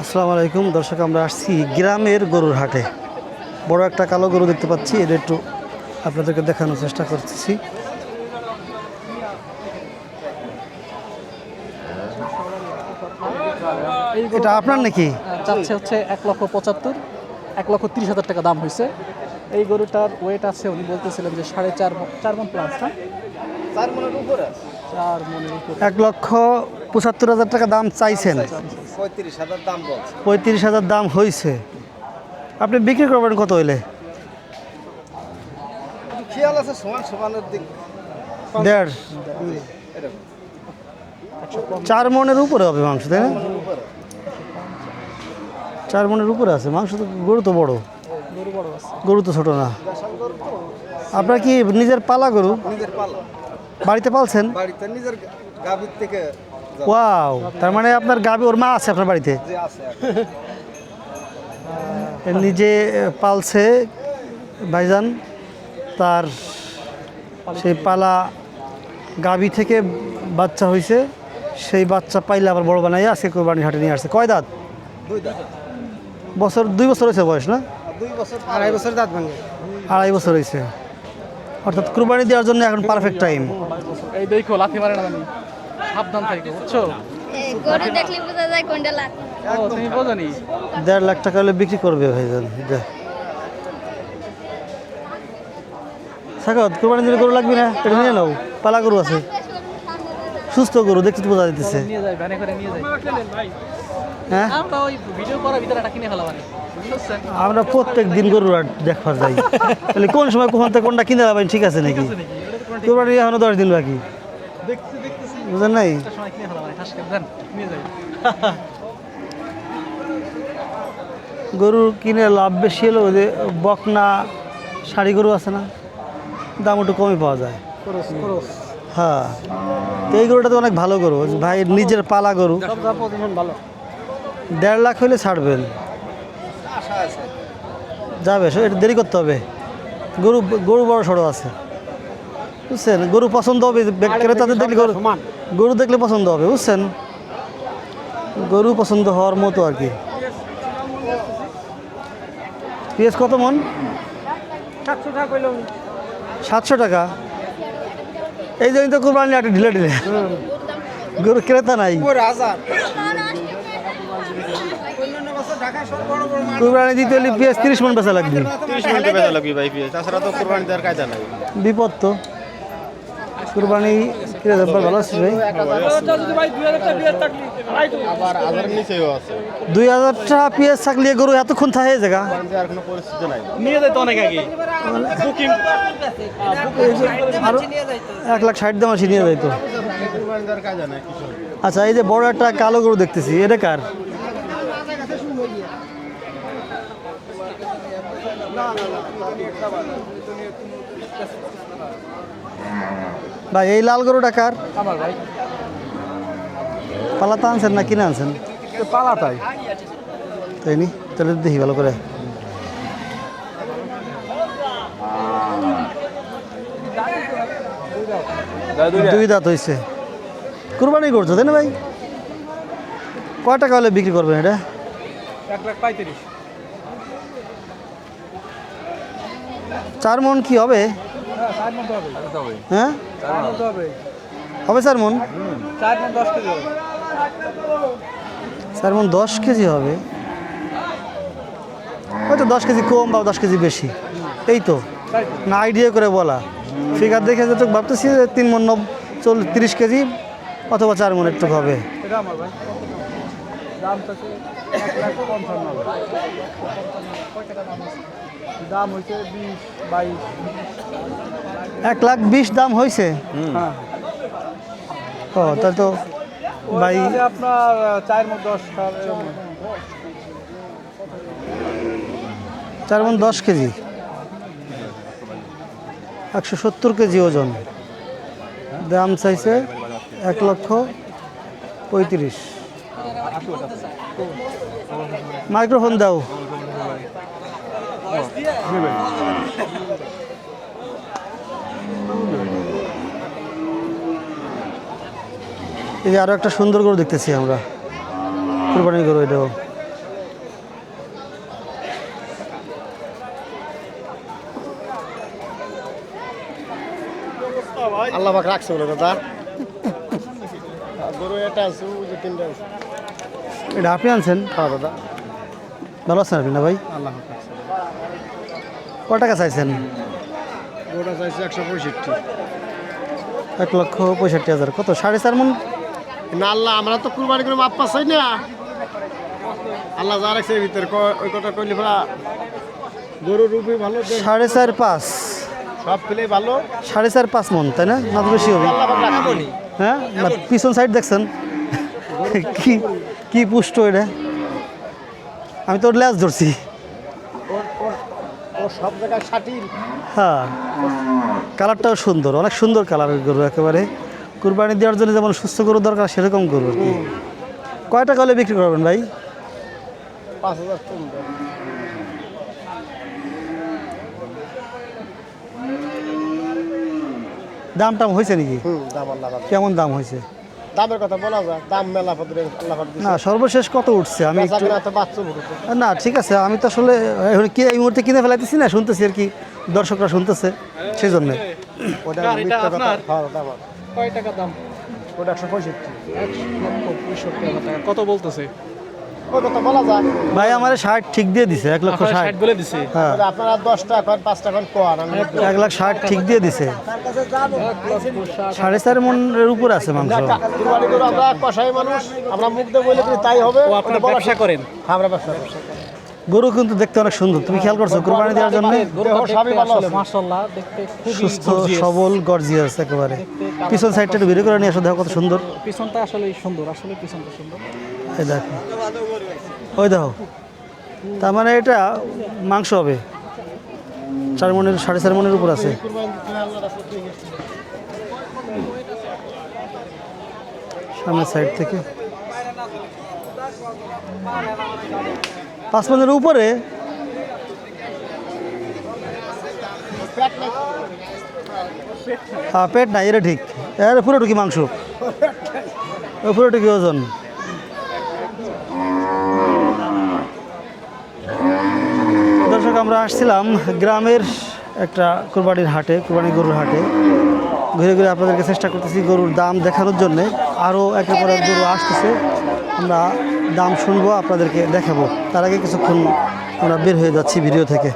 আসসালামু আলাইকুম দর্শক, আমরা আসছি গ্রামের গরুর হাটে। বড় একটা কালো গরু দেখতে পাচ্ছি, এটা একটু আপনাদেরকে দেখানোর চেষ্টা করতেছি। এটা আপনার নাকি? চাচ্ছে হচ্ছে 1,75,000, 1,30,000 টাকা দাম হয়েছে। এই গরুটার ওয়েট আছে, উনি বলতেছিলেন যে 4.5 মণ প্লাস। না, 4 মণের উপরে, 4 মণের উপরে। 1,75,000 টাকা দাম চাইছেন, 35,000 দাম বলছে। 35,000 দাম হয়েছে। আপনি বিক্রি করবেন কত হইলে? খেয়াল আছে সমানের দিক 1.5 এরকম 4 মণের উপরে হবে মাংস, তাই না? 4 মণের উপরে আছে মাংস। তো গরু তো বড়, গরু বড় আছে। গরু তো ছোট না। আপনার কি নিজের পালা গরু? নিজের পালা, বাড়িতে পালছেন? বাড়িতে নিজের গাভীর থেকে ওয়াও, তার মানে আপনার গাভী, ওর মা আছে আপনার বাড়িতে? যে আছে নিজে পালছে ভাইজান। তার সেই পালা গাভী থেকে বাচ্চা হয়েছে, সেই বাচ্চা পাইলে আবার বড় বানাই আজকে কোরবানির হাটে নিয়ে আসছে। কয় দাঁত? 2 দাঁত। 2 বছর হয়েছে বয়স, না? 2 বছর 2.5 বছর দাঁত ভাঙে। 2.5 বছর হয়েছে, অর্থাৎ কোরবানি দেওয়ার জন্য এখন পারফেক্ট টাইম। এই দেখো লাথি মারে না, জানি সাবধান থাকো, বুঝছো? গরু দেখলে বোঝা যায় কোনটা লাগ। ও, তুমি বোঝো নি? 1.5 লাখ টাকা হলে বিক্রি করবে ভাইজান। সাকাত, কোরবানির জন্য গরু লাগবে না? এটা নিয়ে নাও, পালা গরু আছে, সুস্থ গরু, দেখতে তো বোঝা যেতেছে। নিয়ে যাই, ভ্যানে করে নিয়ে যাই। হ্যাঁ, আমরা ওই ভিডিও করার ভিতরে একটা কিনে ফেলা, মানে বুঝছেন? আমরা প্রত্যেক দিন গরুর হাট দেখবার যাই, তাহলে কোন সময় কোন থেকে কোনটা কিনে যাবেন ঠিক আছে নাকি? কোরবানি এখনো 10 দিন বাকি, বুঝলেন নাই? একটা সময় কিনে ফেলা, মানে ঠাস করে দেন, নিয়ে যাই। গরু কিনে লাভ বেশি হলো, ওই যে বকনা শাড়ি গরু আছে না, দাম একটু কমই পাওয়া যায়। হ্যাঁ, তো এই গরুটা তো অনেক ভালো গরু ভাই, নিজের পালা গরু। 1.5 লাখ হলে ছাড়বেন, আশা আছে। যাবে, একটু দেরি করতে হবে। গরু গরু বড় সড়ো আছে, বুঝছেন? গরু পছন্দ হবে, ক্রেতাদের দেখলে গরু দেখলে পছন্দ হবে, বুঝছেন? গরু পছন্দ হওয়ার মতো আর কি। পেঁয়াজ কত মন? 700 টাকা। এই জন্য তো কোরবানি একটা ঢিলে ঢিলে, গরু ক্রেতা নাই। কোরবানি দিতে হলে পেঁয়াজ 30 মন বেচা লাগবে। 30 মিনিটে বেচা লাগবে ভাই পেঁয়াজ, তাছাড়া তো কুরবানি দেওয়ার কায়দা নাই। বিপদ তো। কোরবানি কিনে যাবার ভালো আছিস ভাই? আবার 1000 নিচেও আছে। 2000 টাকা পেঁয়াজ থাকলে গরু এতক্ষণ থাকে জায়গা। দেওয়ার কোনো পরিস্থিতি নাই। নিয়ে যাই তো অনেক আগে। আরো 1,60,000 দাম আসি নিয়ে যাইতো। কুরবানি দেওয়ার কায়দা নাই কিছু। আচ্ছা, এই যে বড় একটা কালো গরু দেখতেছি, এটা কার? ভাই এই লাল গরুটা কার? আমার ভাই পালাতে আনছেন না কিনে আনছেন? পালাতাই। তাই নি, তাহলে দেখি ভালো করে। দুই দাঁত হয়েছে, কুরবানি করছো তাই না ভাই? কয় টাকা হলে বিক্রি করবেন এটা? 1,35,000। 4 মণ কি হবে? হ্যাঁ, হবে 4 মণ। 4 মণ 10 কেজি হবে। 4 মণ 10 কেজি হবে, হয়তো 10 কেজি কম বা 10 কেজি বেশি, এই তো না, আইডিয়া করে বলা। ফিগার দেখে তো ভাবতেছি যে 3 মণ 30 কেজি অথবা 4 মণ একটু হবে। এটা আমার ভাই দাম তো 1,55,000। দাম হয়েছে 20-22। 1,20,000 দাম হয়েছে। হ্যাঁ, ও তাহলে তো ভাই আপনার 4 মণ 10 4 মণ 10 কেজি, 170 কেজি ওজন, দাম চাইছে 1,35,000। মাইক্রোফোন দাও। এই যে আরো একটা সুন্দর গরু দেখতেছি আমরা, কুরবানির গরু, এটাও আল্লাহ পাক রাখছে বলে দাদা গরু এটা আছে ওই যে তিনটা আছে এটা আপনি আনছেন? হ্যাঁ দাদা ভালো আছেন আপনি না ভাই? আল্লাহ কত টাকা চাইছেন? গরুটা চাইছে 165। 1,65,000। কত 4.5 মন? না আল্লাহ আমরা তো কুরবানি করে মাপ পাচ্ছি না আল্লাহ যা রাখছে এর ভিতরে ওই কথা কইলি ফেলা গরুর রূপই ভালো 4.5 সব পেলেই ভালো 4.5 মন, তাই না? না তো বেশি হবে? আল্লাহ পাক রাখছে হ্যাঁ না, পিছন সাইড দেখছেন কি কি পুষ্ট এটা? আমি তো ল্যাজ ধরছি। ও সব জায়গায় শাটিল হ্যাঁ, কালারটাও সুন্দর, অনেক সুন্দর কালারের গরু একেবারে। কুরবানি দেওয়ার জন্য যেমন সুস্থ গরু দরকার সেরকম গরু আর কি। কয় টাকা হলে বিক্রি করবেন ভাই? 5,000 কম দেয়। দাম টাম হয়েছে নাকি? দাম আল্লাহ পাক। কেমন দাম হয়েছে? দামের কথা বলা যায় দাম মেলা পদরে আল্লাহ পাক দিছে না, সর্বশেষ কত উঠছে? আমি একটু বেচা তো বাচ্চা ভুরুতে না, ঠিক আছে, আমি তো আসলে এখন কি এই মুহূর্তে কিনে ফেলাইতেছি না, শুনতেছি আর কি, দর্শকরা শুনতেছে সেই জন্য। ওটা এটা মিথ্যা কথা আপনার? হ্যাঁ দাম আমার। কয় টাকা দাম? ওটা 165 1,65,000 টাকা। কত বলতেছে? ওই কথা বলা যায় ভাই আমার 60 ঠিক দিয়ে দিছে, 1,60,000। 60 বলে দিছে। হ্যাঁ, ওটা আপনারা 10 টাকা কর 5 টাকা কর আমি 1,60,000 ঠিক দিয়ে দিছে। 4.5 মনের উপরে আছে মাংস। কুরবানি করে আমরা কষাই মানুষ আমরা মুখ দিয়ে বলে দিই তাই হবে ও আপনার ব্যবসা করেন? হ্যাঁ, আমরা ব্যবসা করি। গরু কিন্তু দেখতে অনেক সুন্দর, তুমি খেয়াল করছো কুরবানি দেওয়ার জন্য? গরুটা দেহ সবই দেখতে ভালো আসলে আছে। মাশাআল্লাহ দেখতে খুবই সুস্থ gorgeous। সবল গর্জিয়াস একেবারে। পিছন সাইডটা একটু বের করে নিয়ে আসো, দেখো কত সুন্দর। পিছনটা আসলে সুন্দর, আসলে পিছনটা সুন্দর। এই দেখো, ওই দেখো, তার মানে এটা মাংস হবে 4 মনের 4.5 মনের উপর আছে। সামনের সাইড থেকে 5 মনের উপরে। হ্যাঁ, পেট নাই, এটা ঠিক। এর পুরোটুকি মাংস, ওই পুরোটুকি ওজন। দর্শক, আমরা আসছিলাম গ্রামের একটা কুরবানির হাটে, কুরবানি গরুর হাটে। ঘুরে ঘুরে আপনাদেরকে চেষ্টা করতেছি গরুর দাম দেখানোর জন্যে। আরও একের পর এক গরু আসতেছে, আমরা দাম শুনবো, আপনাদেরকে দেখাবো। তার আগে কিছুক্ষণ আমরা বের হয়ে যাচ্ছি ভিডিও থেকে।